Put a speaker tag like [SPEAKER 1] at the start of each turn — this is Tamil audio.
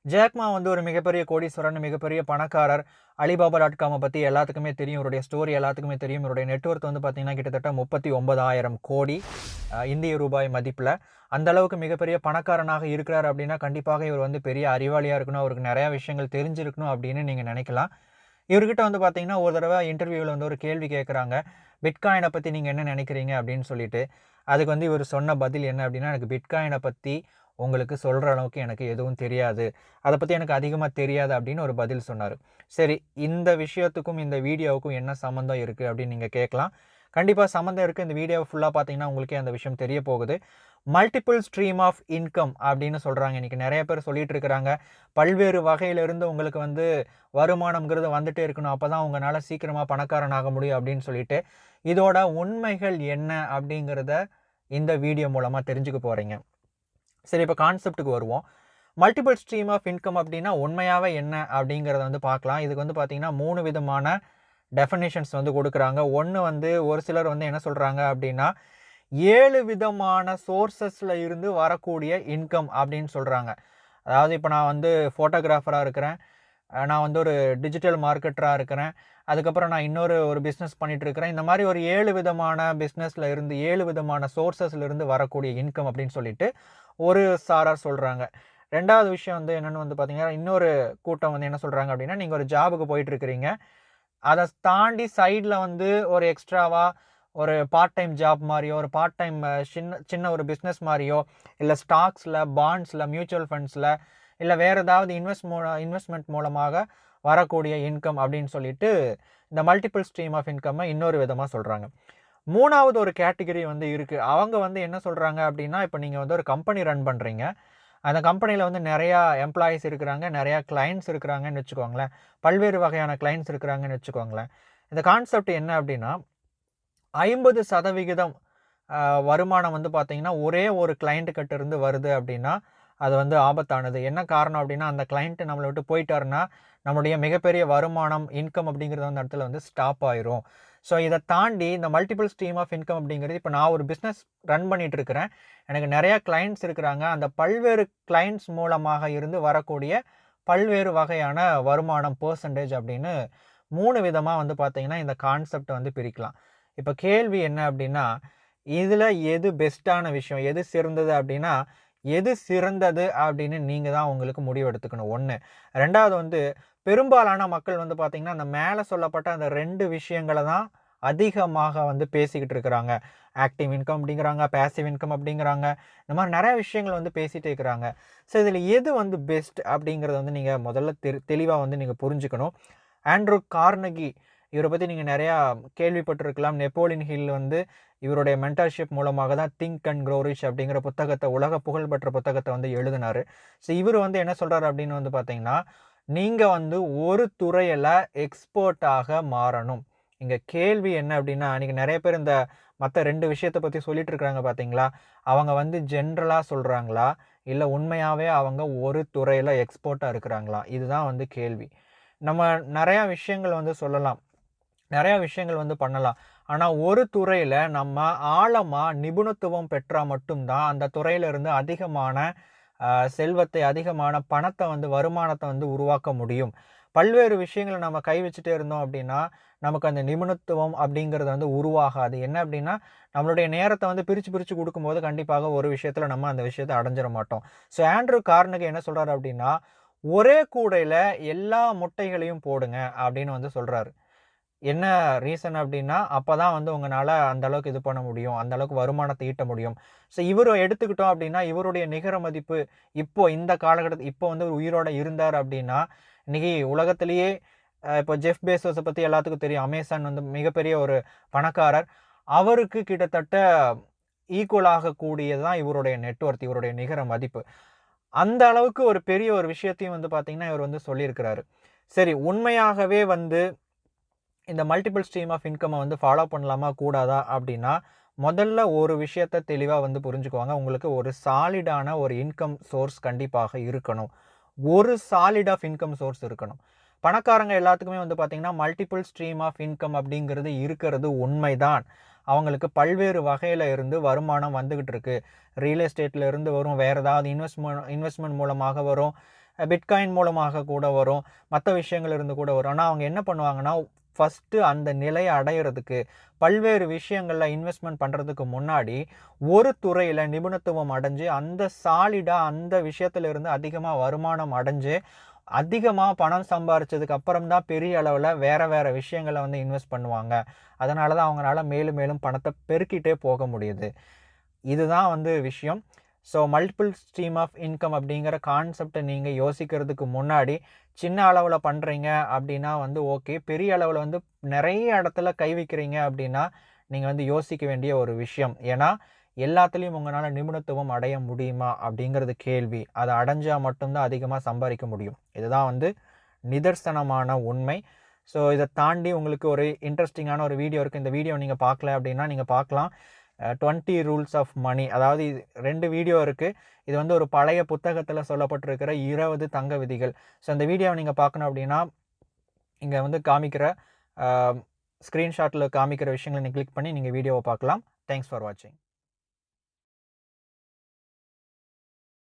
[SPEAKER 1] ஜாக்மா வந்து ஒரு மிகப்பெரிய கோடீஸ்வரன், மிகப்பெரிய பணக்காரர். Alibaba.com பத்தி எல்லாத்துக்குமே தெரியும். இவருடைய ஸ்டோரி எல்லாத்துக்குமே தெரியும். இவருடைய நெட் வொர்த் வந்து பார்த்தீங்கன்னா, கிட்டத்தட்ட 39,000 கோடி இந்திய ரூபாய் மதிப்புல. அந்த அளவுக்கு மிகப்பெரிய பணக்காரனாக இருக்கிறார் அப்படின்னா, கண்டிப்பாக இவர் வந்து பெரிய அறிவாளியா இருக்கணும். அவருக்கு நெறைய விஷயங்கள் தெரிஞ்சிருக்கணும் அப்படின்னு நீங்க நினைக்கலாம். இவர்கிட்ட வந்து பார்த்தீங்கன்னா, ஒரு தடவ இன்டர்வியூல வந்து ஒரு கேள்வி கேட்குறாங்க. பிட்காயின பத்தி நீங்க என்ன நினைக்கிறீங்க அப்படின்னு சொல்லிட்டு. அதுக்கு வந்து இவர் சொன்ன பதில் என்ன அப்படின்னா, எனக்கு பிட்காயின பத்தி உங்களுக்கு சொல்ற அளவுக்கு எனக்கு எதுவும் தெரியாது. அத பத்தி எனக்கு அதிகமா தெரியாது அப்படின்னு ஒரு பதில் சொன்னாரு. சரி, இந்த விஷயத்துக்கும் இந்த வீடியோவுக்கும் என்ன சம்மந்தம் இருக்கு அப்படின்னு நீங்க கேட்கலாம். கண்டிப்பா சம்மந்தம் இருக்கு. இந்த வீடியோவ ஃபுல்லா பார்த்தீங்கன்னா, உங்களுக்கே அந்த விஷயம் தெரிய போகுது. மல்டிபிள் ஸ்ட்ரீம் ஆஃப் இன்கம் அப்படின்னு சொல்றாங்க. இன்னைக்கு நெறைய பேர் சொல்லிட்டு இருக்கிறாங்க. பல்வேறு வகையிலிருந்து உங்களுக்கு வந்து வருமானம்ங்கிறது வந்துட்டே இருக்கணும். அப்பதான் உங்கனால சீக்கிரமா பணக்காரன் ஆக முடியும் அப்படின்னு சொல்லிட்டு. இதோட உண்மைகள் என்ன அப்படிங்கிறத இந்த வீடியோ மூலமா தெரிஞ்சுக்க போறீங்க. சரி, இப்ப கான்செப்ட்க்கு வருவோம். மல்டிபிள் ஸ்ட்ரீம் ஆஃப் இன்கம் அப்படின்னா உண்மையாவே என்ன அப்படிங்கிறத வந்து பார்க்கலாம். இதுக்கு வந்து பார்த்தீங்கன்னா 3 விதமான டெஃபினிஷன்ஸ் வந்து குடுக்குறாங்க. ஒண்ணு வந்து ஒரு சிலர் வந்து என்ன சொல்றாங்க அப்படின்னா, 7 விதமான சோர்சஸ்ல இருந்து வரக்கூடிய இன்கம் அப்படின்னு சொல்றாங்க. அதாவது இப்ப நான் வந்து ஃபோட்டோகிராஃபரா இருக்கிறேன். நான் வந்து ஒரு டிஜிட்டல் மார்க்கெட்டரா இருக்கிறேன். அதுக்கப்புறம் நான் ஒரு பிசினஸ் பண்ணிட்டு இருக்கிறேன். இந்த மாரி ஒரு 7 விதமான பிசினஸ்ல இருந்து 7 விதமான சோர்சஸ்ல இருந்து வரக்கூடிய இன்கம் அப்படின்னு சொல்லிட்டு ஒரு சாரார் சொல்றாங்க. 2வது விஷயம் வந்து என்னன்னு வந்து பார்த்தீங்கன்னா, இன்னொரு கூட்டம் வந்து என்ன சொல்றாங்க அப்படின்னா, நீங்க ஒரு ஜாப்க்கு போயிட்டு இருக்கிறீங்க. அத தாண்டி சைட்ல வந்து ஒரு எக்ஸ்ட்ராவா ஒரு பார்ட் டைம் ஜாப் மாரியோ, ஒரு பார்ட் டைம் சின்ன சின்ன ஒரு பிசினஸ் மாரியோ, இல்ல ஸ்டாக்ஸ்ல, பாண்ட்ஸ்ல, மியூச்சுவல் ஃபண்ட்ஸ்ல, இல்ல வேற ஏதாவது இன்வெஸ்ட்மென்ட் மூலமாக வரக்கூடிய இன்கம் அப்படின்னு சொல்லிட்டு, இந்த மல்டிபிள் ஸ்ட்ரீம் ஆஃப் இன்கம்ம இன்னொரு விதமா சொல்றாங்க. 3வது ஒரு கேட்டகரி வந்து இருக்கு. அவங்க வந்து என்ன சொல்றாங்க அப்படின்னா, இப்ப நீங்க வந்து ஒரு கம்பெனி ரன் பண்றீங்க. அந்த கம்பெனில வந்து நெறையா எம்ப்ளாயீஸ் இருக்கிறாங்க. நெறையா கிளையண்ட்ஸ் இருக்கிறாங்கன்னு வச்சுக்கோங்களேன். பல்வேறு வகையான கிளையண்ட்ஸ் இருக்கிறாங்கன்னு வச்சுக்கோங்களேன். இந்த கான்செப்ட் என்ன அப்படின்னா, 50% அ வருமானம் வந்து பார்த்தீங்கன்னா, ஒரே ஒரு கிளையண்ட் கிட்ட இருந்து வருது அப்படின்னா, அது வந்து ஆபத்தானது. என்ன காரணம் அப்படின்னா, அந்த கிளையண்ட் நம்மள விட்டு போயிட்டாருன்னா, நம்முடைய மிகப்பெரிய வருமானம், இன்கம் அப்படிங்கிறது அந்த இடத்துல வந்து ஸ்டாப் ஆயிரும். ஸோ இத தாண்டி இந்த மல்டிபிள் ஸ்ட்ரீம் ஆஃப் இன்கம் அப்படிங்கிறது, இப்ப நான் ஒரு பிசினஸ் ரன் பண்ணிட்டு இருக்கிறேன். எனக்கு நெறைய கிளையண்ட்ஸ் இருக்கிறாங்க. அந்த பல்வேறு கிளையண்ட்ஸ் மூலமாக இருந்து வரக்கூடிய பல்வேறு வகையான வருமானம் பெர்சன்டேஜ் அப்படின்னு 3 விதமா வந்து பார்த்தீங்கன்னா, இந்த கான்செப்ட்ட வந்து பிரிக்கலாம். இப்ப கேள்வி என்ன அப்படின்னா, இதுல எது பெஸ்ட்டான விஷயம்? எது சிறந்தது அப்படின்னா, எது சிறந்தது அப்படின்னு நீங்க தான் உங்களுக்கு முடிவு எடுத்துக்கணும் 1. 2வது வந்து பெரும்பாலான மக்கள் வந்து பார்த்தீங்கன்னா, அந்த மேல சொல்லப்பட்ட அந்த 2 விஷயங்கள தான் அதிகமாக வந்து பேசிக்கிட்டு இருக்கிறாங்க. ஆக்டிவ் இன்கம் அப்படிங்கிறாங்க, பேசிவ் இன்கம் அப்படிங்கிறாங்க. இந்த மாரி நெறைய விஷயங்கள் வந்து பேசிட்டே இருக்கிறாங்க. ஸோ இதுல எது வந்து பெஸ்ட் அப்படிங்கிறத வந்து நீங்க முதல்ல தெளிவா வந்து நீங்க புரிஞ்சுக்கணும். ஆண்ட்ரூ கார்னகி இவர பத்தி நீங்க நெறையா கேள்விப்பட்டிருக்கலாம். நெப்போலியன் ஹில் வந்து இவருடைய மென்டார்ஷிப் மூலமாக தான் திங்க் அண்ட் க்ரோ ரிச் அப்படிங்கிற புத்தகத்த உலக புகழ்பெற்ற புத்தகத்த வந்து எழுதினாரு. ஸோ இவரு வந்து என்ன சொல்றாரு அப்படின்னு வந்து பார்த்தீங்கன்னா, நீங்க வந்து ஒரு துறையில எக்ஸ்பர்ட்டாக மாறணும். இங்க கேள்வி என்ன அப்படின்னா, இன்னைக்கு நெறைய பேர் இந்த மத்த 2 விஷயத்த பத்தி சொல்லிட்டு இருக்காங்க பார்த்தீங்களா? அவங்க வந்து ஜென்ரலா சொல்றாங்களா? இல்ல உண்மையாவே அவங்க ஒரு துறையில எக்ஸ்பர்ட்டா இருக்கிறாங்களா? இதுதான் வந்து கேள்வி. நம்ம நெறைய விஷயங்கள் வந்து சொல்லலாம். நெறைய விஷயங்கள் வந்து பண்ணலாம். ஆனா, ஒரு துறையில நம்ம ஆழமா நிபுணத்துவம் பெற்றா மட்டும் தான், அந்த துறையில இருந்து அதிகமான செல்வத்தை, அதிகமான பணத்த வந்து வருமானத்த வந்து உருவாக்க முடியும். பல்வேறு விஷயங்கள நம்ம கை வச்சுட்டே இருந்தோம் அப்டின்னா, நமக்கு அந்த நிபுணத்துவம் அப்டிங்கிறது வந்து உருவாகாது. என்ன அப்டின்னா, நம்மளுடைய நேரத்த வந்து பிரிச்சு, பிரிச்சு குடுக்கும்போது கண்டிப்பாக ஒரு விஷயத்துல நம்ம அந்த விஷயத்த அடைஞ்சிற மாட்டோம். ஸோ ஆண்ட்ரூ கார்னகி என்ன சொல்றாரு அப்டின்னா, "ஒரே கூடையில எல்லா முட்டைகளையும் போடுங்க" அப்டின்னு வந்து சொல்றாரு. என்ன ரீசன் அப்டின்னா, அப்பதான் வந்து உங்கனால அந்த அளவுக்கு இது பண்ண முடியும். அந்த அளவுக்கு வருமானத்த ஈட்ட முடியும். ஸோ இவர எடுத்துக்கிட்டோம் அப்டின்னா, இவருடைய நிகர மதிப்பு இப்போ இந்த இப்போ வந்து உயிரோட இருந்தார் அப்டின்னா, இன்னைக்கு உலகத்திலேயே இப்போ ஜெஃப் பேசோஸ பத்தி எல்லாத்துக்கும் தெரியும். அமேசான் வந்து மிகப்பெரிய ஒரு பணக்காரர். அவருக்கு கிட்டத்தட்ட ஈக்குவல் ஆகக்கூடியது தான் இவருடைய நெட் வொர்த், இவருடைய நிகர மதிப்பு. அந்த அளவுக்கு ஒரு பெரிய ஒரு விஷயத்தையும் வந்து பார்த்தீங்கன்னா, இவர் வந்து சொல்லியிருக்கிறாரு. சரி, உண்மையாகவே வந்து இந்த மல்டிபிள் ஸ்ட்ரீம் ஆஃப் இன்கம்ம வந்து ஃபாலோ பண்ணலாமா? கூடாதா? அப்டின்னா, முதல்ல ஒரு விஷயத்த தெளிவா வந்து புரிஞ்சுக்கோங்க. உங்களுக்கு ஒரு சாலிடான ஒரு இன்கம் சோர்ஸ் கண்டிப்பாக இருக்கணும். ஒரு சாலிட் ஆஃப் இன்கம் சோர்ஸ் இருக்கணும். பணக்காரங்க எல்லாத்துக்குமே வந்து பார்த்தீங்கன்னா, மல்டிபிள் ஸ்ட்ரீம் ஆஃப் இன்கம் அப்டிங்கிறது இருக்கிறது உண்மைதான். அவங்களுக்கு பல்வேறு வகையில இருந்து வருமானம் வந்துகிட்டு இருக்கு. ரியல் எஸ்டேட்ல இருந்து வரும். வேற ஏதாவது இன்வெஸ்ட்மென்ட் மூலமாக வரும். பிட்காயின் மூலமாக கூட வரும், மற்ற விஷயங்கள் இருந்து கூட வரும். ஆனால் அவங்க என்ன பண்ணுவாங்கன்னா, ஃபஸ்ட்டு அந்த நிலையை அடையிறதுக்கு பல்வேறு விஷயங்களில் இன்வெஸ்ட்மெண்ட் பண்ணுறதுக்கு முன்னாடி ஒரு துறையில் நிபுணத்துவம் அடைஞ்சு அந்த சாலிடாக அந்த விஷயத்திலிருந்து அதிகமாக வருமானம் அடைஞ்சு அதிகமாக பணம் சம்பாரிச்சதுக்கு அப்புறம் தான் பெரிய அளவில் வேறு விஷயங்களை வந்து இன்வெஸ்ட் பண்ணுவாங்க. அதனால தான் அவங்களால மேலும் மேலும் பணத்தை பெருக்கிட்டே போக முடியுது. இதுதான் வந்து விஷயம். So multiple stream of income அப்படிங்கிற கான்செப்டை நீங்கள் யோசிக்கிறதுக்கு முன்னாடி சின்ன அளவில் பண்ணுறீங்க அப்படின்னா வந்து ஓகே. பெரிய அளவில் வந்து நிறைய இடத்துல கை வைக்கிறீங்க அப்படின்னா நீங்கள் வந்து யோசிக்க வேண்டிய ஒரு விஷயம். ஏன்னா எல்லாத்துலேயும் உங்களால் நிபுணத்துவம் அடைய முடியுமா அப்படிங்கிறது கேள்வி. அதை அடைஞ்சால் மட்டும்தான் அதிகமாக சம்பாதிக்க முடியும். இதுதான் வந்து நிதர்சனமான உண்மை. ஸோ இதை தாண்டி உங்களுக்கு ஒரு இன்ட்ரெஸ்டிங்கான ஒரு வீடியோ இருக்குது. இந்த வீடியோ நீங்கள் பார்க்கல அப்படின்னா நீங்கள் பார்க்கலாம். 20 ரூல்ஸ் ஆஃப் மணி, அதாவது 2 வீடியோ இருக்குது. இது வந்து ஒரு பழைய புத்தகத்தில் சொல்லப்பட்டிருக்கிற 20 தங்க விதிகள். ஸோ அந்த வீடியோவை நீங்கள் பார்க்கணும் அப்படின்னா இங்கே வந்து காமிக்கிற ஸ்க்ரீன்ஷாட்டில் காமிக்கிற விஷயங்களை நீங்கள் கிளிக் பண்ணி நீங்கள் வீடியோவை பார்க்கலாம். தேங்க்ஸ் ஃபார் வாட்சிங்.